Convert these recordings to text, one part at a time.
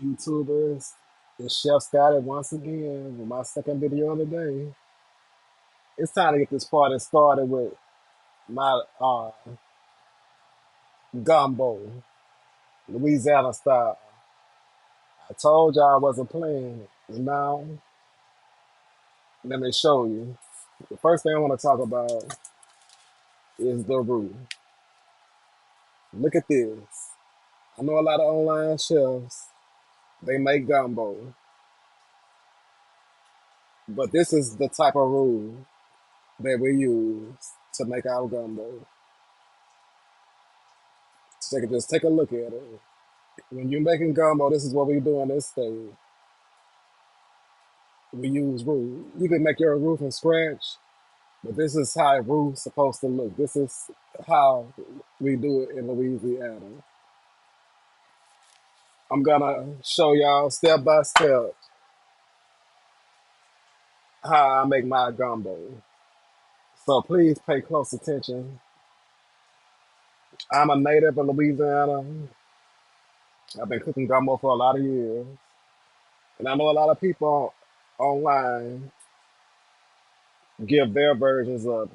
YouTubers? It's Chef Scotty once again with my second video of the day. It's time to get this party started with my gumbo, Louisiana style. I told y'all I wasn't playing. Now, let me show you. The first thing I want to talk about is the roux. Look at this. I know a lot of online chefs, they make gumbo, but this is the type of roux that we use to make our gumbo. So you can just take a look at it. When you're making gumbo, this is what we do in this stage. We use roux. You can make your roux from scratch, but this is how roux's supposed to look. This is how we do it in Louisiana. I'm gonna show y'all step by step how I make my gumbo. So please pay close attention. I'm a native of Louisiana. I've been cooking gumbo for a lot of years. And I know a lot of people online give their versions of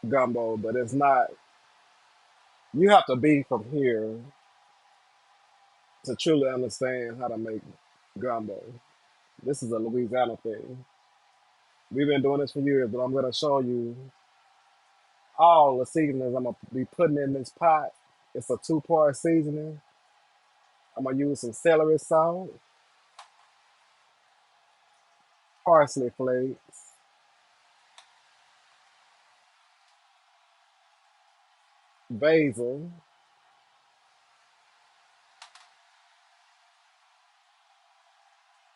gumbo, but it's not. You have to be from here to truly understand how to make gumbo. This is a Louisiana thing. We've been doing this for years, but I'm going to show you all the seasonings I'm going to be putting in this pot. It's a two-part seasoning. I'm going to use some celery salt, parsley flakes, basil,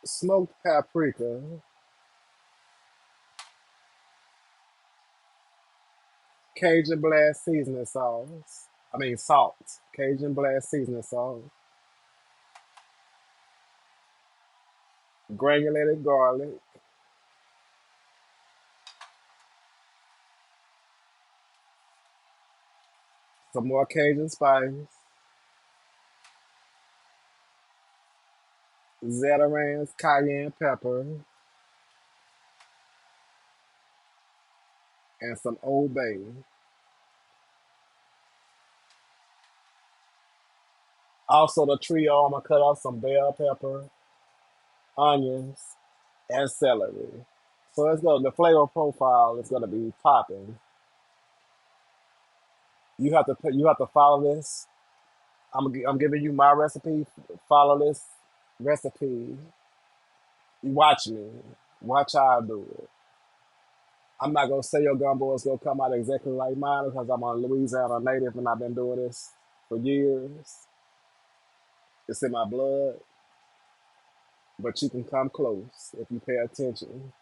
smoked paprika, Cajun blast seasoning sauce. I mean salt. Cajun blast seasoning sauce, granulated garlic, some more Cajun spice, Zatarain's cayenne pepper, and some Old Bay. Also, the trio, I'm gonna cut off some bell pepper, onions, and celery. So it's gonna the flavor profile is gonna be popping. You have to follow this. I'm giving you my recipe. Follow this recipe. You watch me. Watch how I do it. I'm not gonna say your gumbo is gonna come out exactly like mine because I'm a Louisiana native and I've been doing this for years. It's in my blood, but you can come close if you pay attention.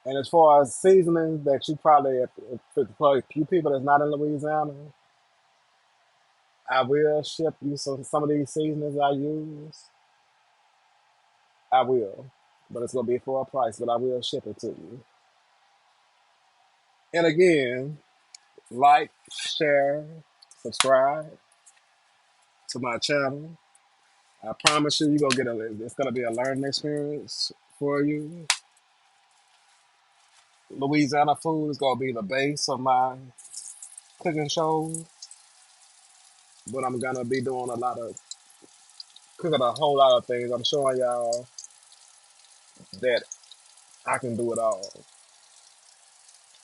And as far as seasonings that you probably, for a few people that's not in Louisiana, I will ship you some of these seasonings I use. I will, but it's gonna be for a price, but I will ship it to you. And again, like, share, subscribe to my channel. I promise you, it's gonna be a learning experience for you. Louisiana food is gonna be the base of my cooking show, but I'm gonna be doing cooking a whole lot of things. I'm showing y'all that I can do it all.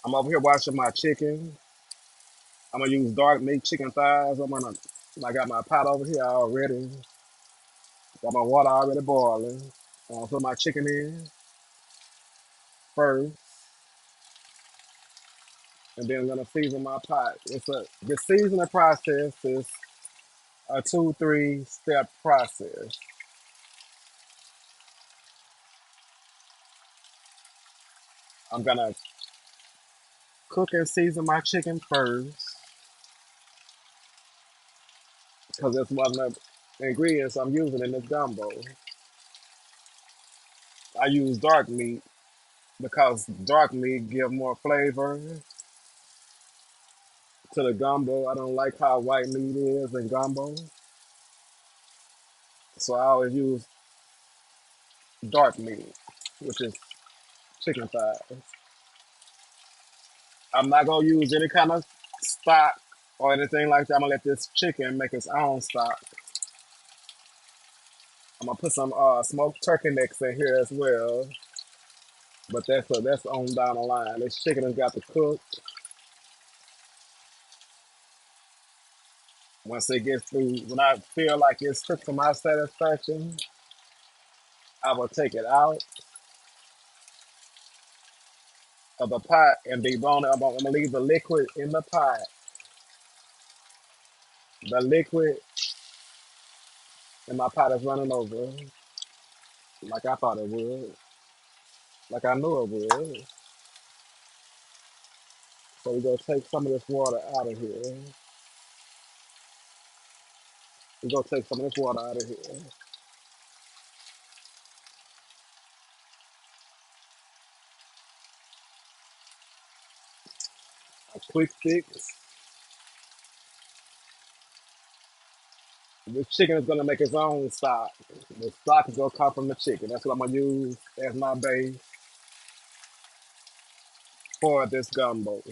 I'm over here washing my chicken. I'm gonna use dark meat chicken thighs. I got my pot over here already. Got my water already boiling. I'm gonna put my chicken in first, and then I'm gonna season my pot. The seasoning process is a 2-3 step process. I'm gonna cook and season my chicken first because that's one of the ingredients I'm using in this gumbo. I use dark meat because dark meat give more flavor to the gumbo. I don't like how white meat is in gumbo. So I always use dark meat, which is chicken thighs. I'm not gonna use any kind of stock or anything like that. I'm gonna let this chicken make its own stock. I'm gonna put some smoked turkey necks in here as well, but that's on down the line. This chicken has got to cook. Once it gets through, when I feel like it's cooked to my satisfaction, I will take it out of the pot and debone it. I'm gonna leave the liquid in the pot. The liquid in my pot is running over, like I thought it would, like I knew it would. So we're gonna take some of this water out of here. We're gonna take some of this water out of here. A quick fix. This chicken is gonna make its own stock. The stock is gonna come from the chicken. That's what I'm gonna use as my base for this gumbo.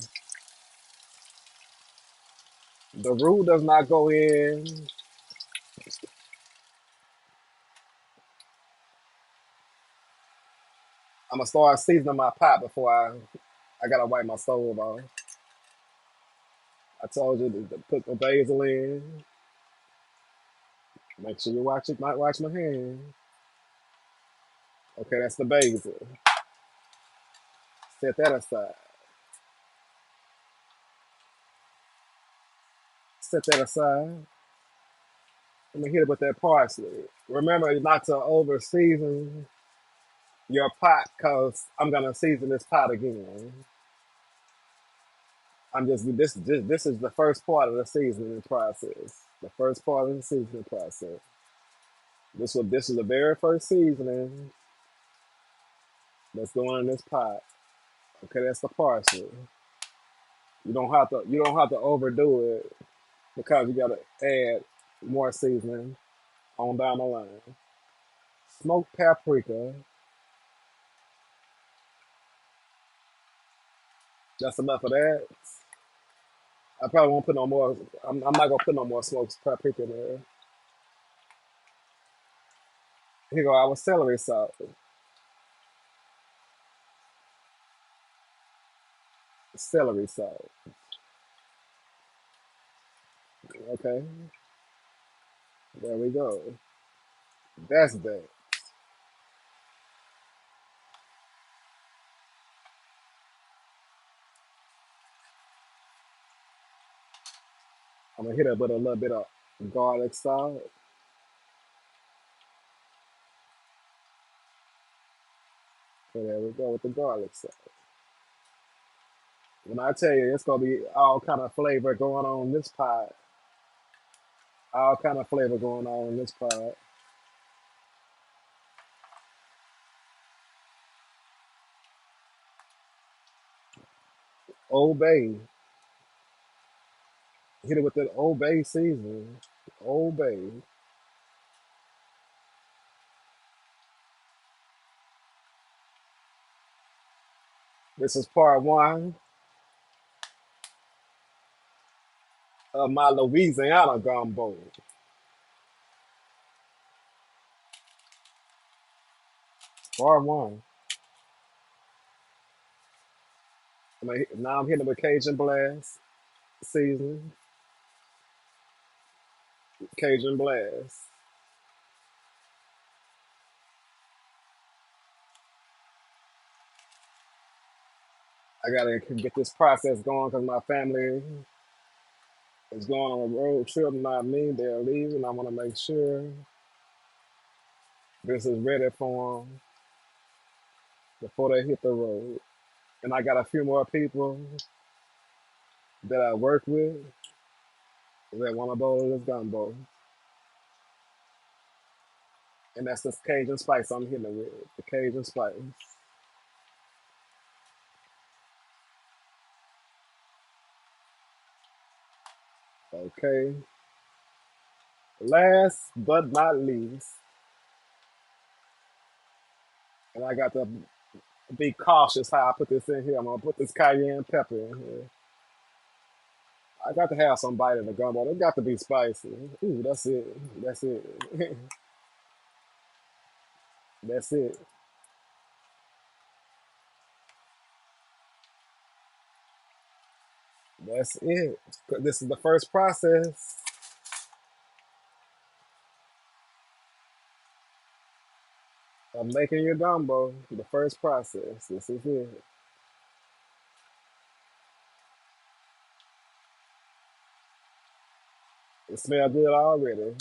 The roux does not go in. I'm gonna start seasoning my pot before I gotta wipe my stove off. I told you to put the basil in. Make sure you watch my hand. Okay, that's the basil. Set that aside. Set that aside. I'm gonna hit it with that parsley. Remember not to over season your pot, cause I'm gonna season this pot again. I'm just this is the first part of the seasoning process. The first part of the seasoning process. This is the very first seasoning that's going in this pot. Okay, that's the parsley. You don't have to overdo it because you gotta add more seasoning on down the line. Smoked paprika. That's enough of that. I probably won't put no more. I'm not gonna put no more smoked paprika in there. Here go our celery salt. Celery salt. Okay, there we go. That's that. I'm gonna hit it with a little bit of garlic salt. And there we go with the garlic salt. When I tell you it's gonna be all kind of flavor going on in this pot, all kind of flavor going on in this pot. Old Bay, hit it with that Old Bay seasoning. Old Bay. This is part one of my Louisiana gumbo. Part one. Now I'm hitting it with Cajun Blast seasoning. Cajun Blast. I gotta get this process going because my family is going on a road trip, not me. They're leaving. I want to make sure this is ready for them before they hit the road. And I got a few more people that I work with that want to bowl this gumbo. And that's the Cajun spice I'm hitting it with. The Cajun spice. Okay. Last but not least, and I got to be cautious how I put this in here. I'm gonna put this cayenne pepper in here. I got to have some bite in the gumbo. It got to be spicy. Ooh, that's it. That's it. That's it. That's it. This is the first process of making your gumbo. The first process. This is it. It smells good already.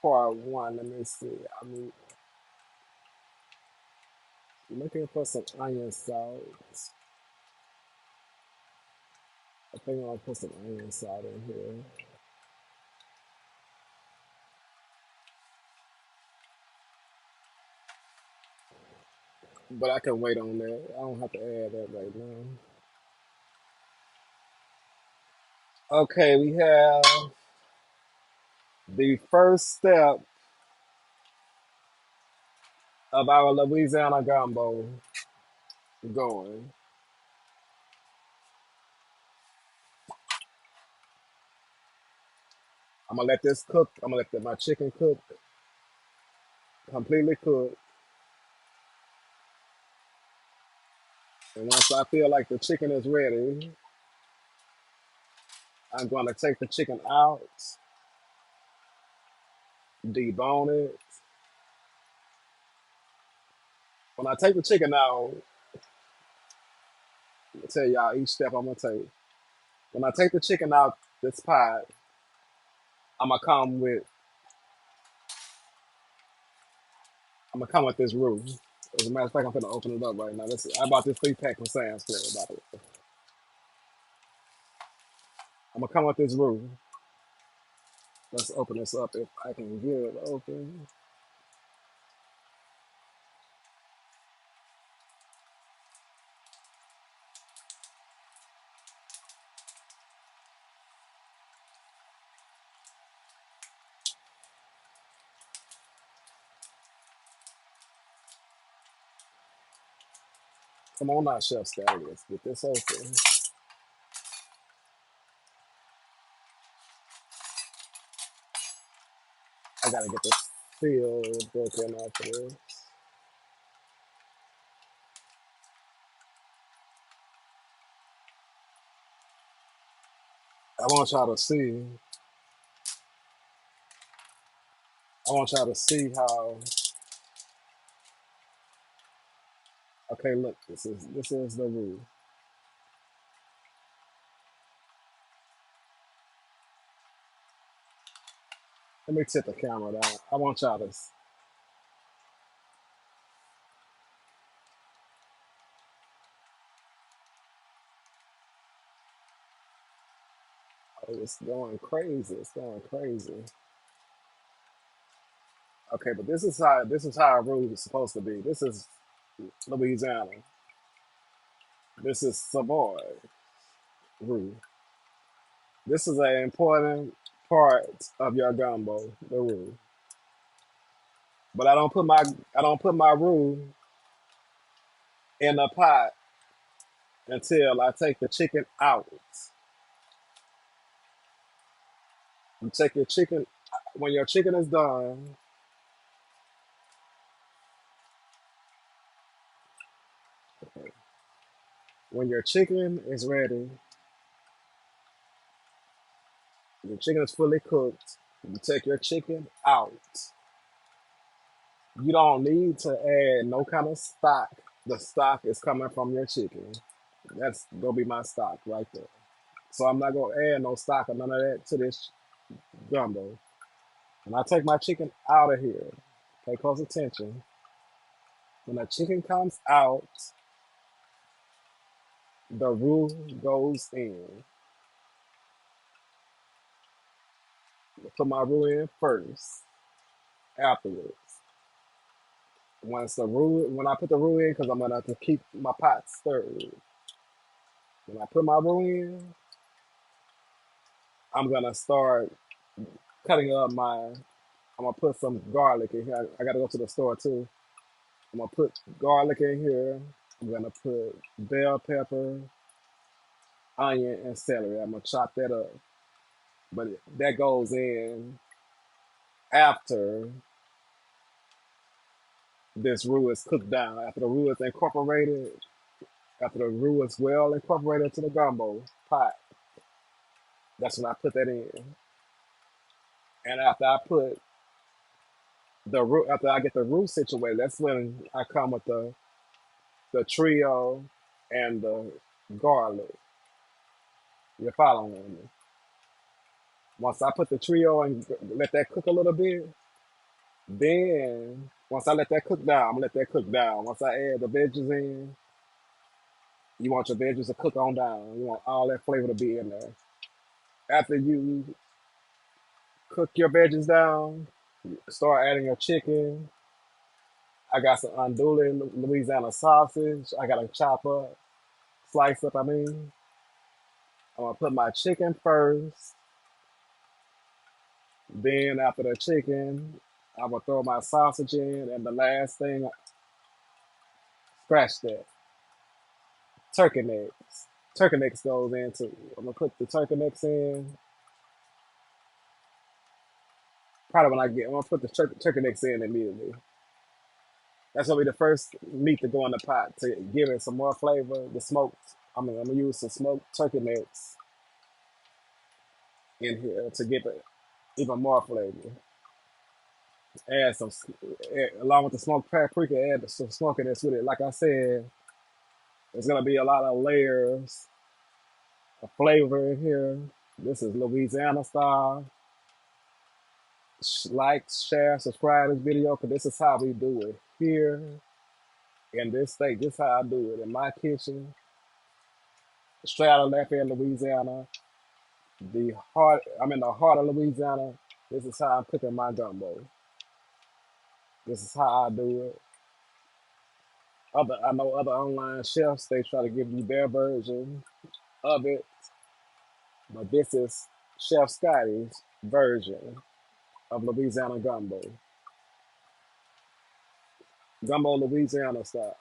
Part one. Let me see. I'm looking for some onion salt. I think I'll put some onion salt in here. But I can wait on that. I don't have to add that right now. Okay, we have the first step of our Louisiana gumbo going. I'm gonna let this cook. I'm gonna let my chicken cook, completely cook. And once I feel like the chicken is ready, I'm gonna take the chicken out, debone it. When I take the chicken out, I'm gonna tell y'all each step I'm gonna take. When I take the chicken out this pot, I'm gonna come with I'm gonna come with this roux. As a matter of fact, I'm gonna open it up right now. I bought this 3 pack from Sam's Club, by the way. I'm gonna come with this roux. Let's open this up if I can get it open. Come on now, Chef Scotty. Let's get this open. I gotta get the seal broken off of this. I want y'all to see. I want y'all to see how. Okay, look. This is the roux. Let me tip the camera down. I want y'all to. Oh, it's going crazy. It's going crazy. Okay, but this is how a roux is supposed to be. This is Louisiana. This is Savoy roux. This is an important part of your gumbo, the roux. But I don't put my roux in a pot until I take the chicken out. You take your chicken when your chicken is done. When your chicken is ready, your chicken is fully cooked. You take your chicken out. You don't need to add no kind of stock. The stock is coming from your chicken. That's gonna be my stock right there. So I'm not gonna add no stock or none of that to this gumbo. When I take my chicken out of here, pay close attention. When the chicken comes out, the roux goes in. Put my roux in first, afterwards. When I put the roux in, because I'm gonna have to keep my pot stirred. When I put my roux in, I'm gonna start cutting up my. I'm gonna put some garlic in here. I gotta go to the store too. I'm gonna put garlic in here. I'm gonna put bell pepper, onion, and celery. I'm gonna chop that up. But that goes in after this roux is cooked down. After the roux is incorporated, after the roux is well incorporated into the gumbo pot, that's when I put that in. And after I put the roux, after I get the roux situated, that's when I come with the trio and the garlic. You're following me. Once I put the trio and let that cook a little bit, then once I let that cook down, I'm gonna let that cook down. Once I add the veggies in, you want your veggies to cook on down. You want all that flavor to be in there. After you cook your veggies down, start adding your chicken. I got some andouille Louisiana sausage. I got to chop up, slice up. I'm gonna put my chicken first. Then after the chicken, I'm gonna throw my sausage in, and the last thing, scratch that, turkey necks. Turkey necks goes in too. I'm gonna put the turkey necks in. Probably when I'm gonna put the turkey necks in immediately. That's gonna be the first meat to go in the pot to give it some more flavor. The smoked, I'm gonna use some smoked turkey necks in here to give it even more flavor. Add some, along with the smoked paprika, add some smokiness with it. Like I said, there's gonna be a lot of layers of flavor in here. This is Louisiana style. Like, share, subscribe to this video, because this is how we do it here in this state. This is how I do it in my kitchen, straight out of Lafayette, Louisiana. I'm in the heart of Louisiana. This is how I'm cooking my gumbo. This is how I do it. I know other online chefs, they try to give you their version of it, but this is Chef Scotty's version of Louisiana gumbo. Gumbo Louisiana style.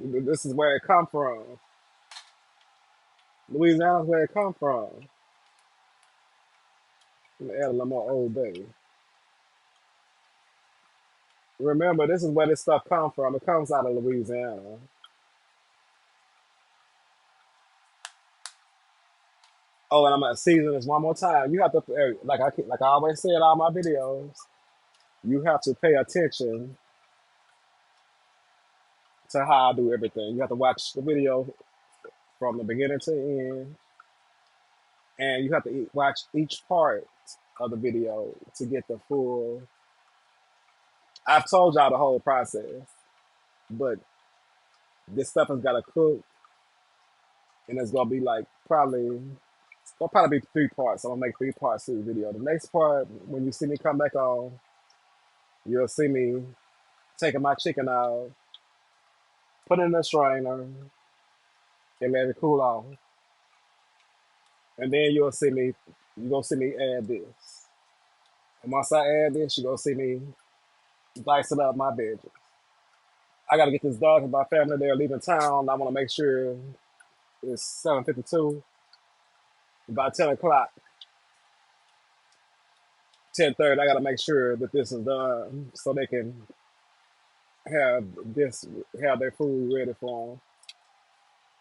This is where it come from. Louisiana's where it come from. I'm gonna add a little more Old Bay. Remember, this is where this stuff come from. It comes out of Louisiana. Oh, and I'm gonna season this one more time. You have to, like I always say in all my videos, you have to pay attention to how I do everything. You have to watch the video from the beginning to the end, and you have to watch each part of the video to get the full. I've told y'all the whole process, but this stuff has got to cook, and it's gonna be like it'll probably be 3 parts. I'm gonna make 3 parts to the video. The next part, when you see me come back on, you'll see me taking my chicken out, put it in a strainer, and let it cool off. And then you gonna see me add this. And once I add this, you gonna see me dicing up my veggies. I gotta get this done because my family, they're leaving town. I wanna make sure it's 7:52. By 10 o'clock, 10:30, I gotta make sure that this is done so they can have this, have their food ready for them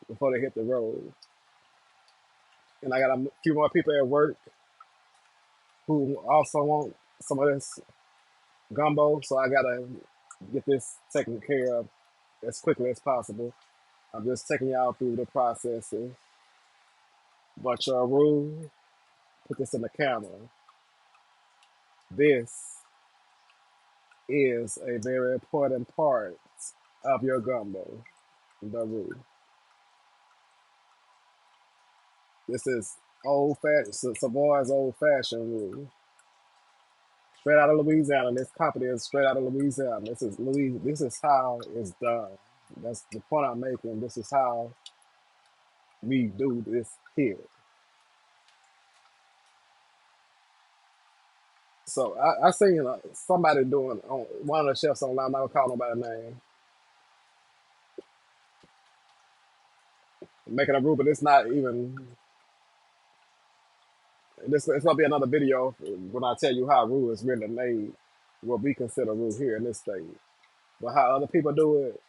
before they hit the road. And I got a few more people at work who also want some of this gumbo, so I gotta get this taken care of as quickly as possible. I'm just taking y'all through the processes. But your rule, put this in the camera. This is a very important part of your gumbo, the roux. This is old fashioned, Savoy's old fashioned roux. Straight out of Louisiana. This company is straight out of Louisiana. This is how it's done. That's the point I'm making. This is how we do this here. So I seen somebody doing on one of the chefs online. I'm not gonna call nobody name, making a roux, but it's not even. This it's gonna be another video when I tell you how roux is really made. What we consider roux here in this state, but how other people do it,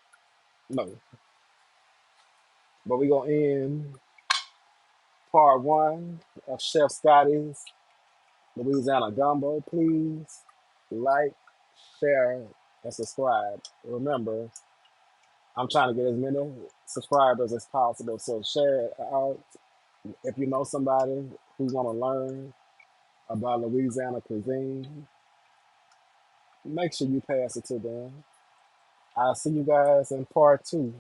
no. But we gonna end part one of Chef Scotty's Louisiana Gumbo. Please like, share, and subscribe. Remember, I'm trying to get as many subscribers as possible, so share it out. If you know somebody who want to learn about Louisiana cuisine, make sure you pass it to them. I'll see you guys in part two.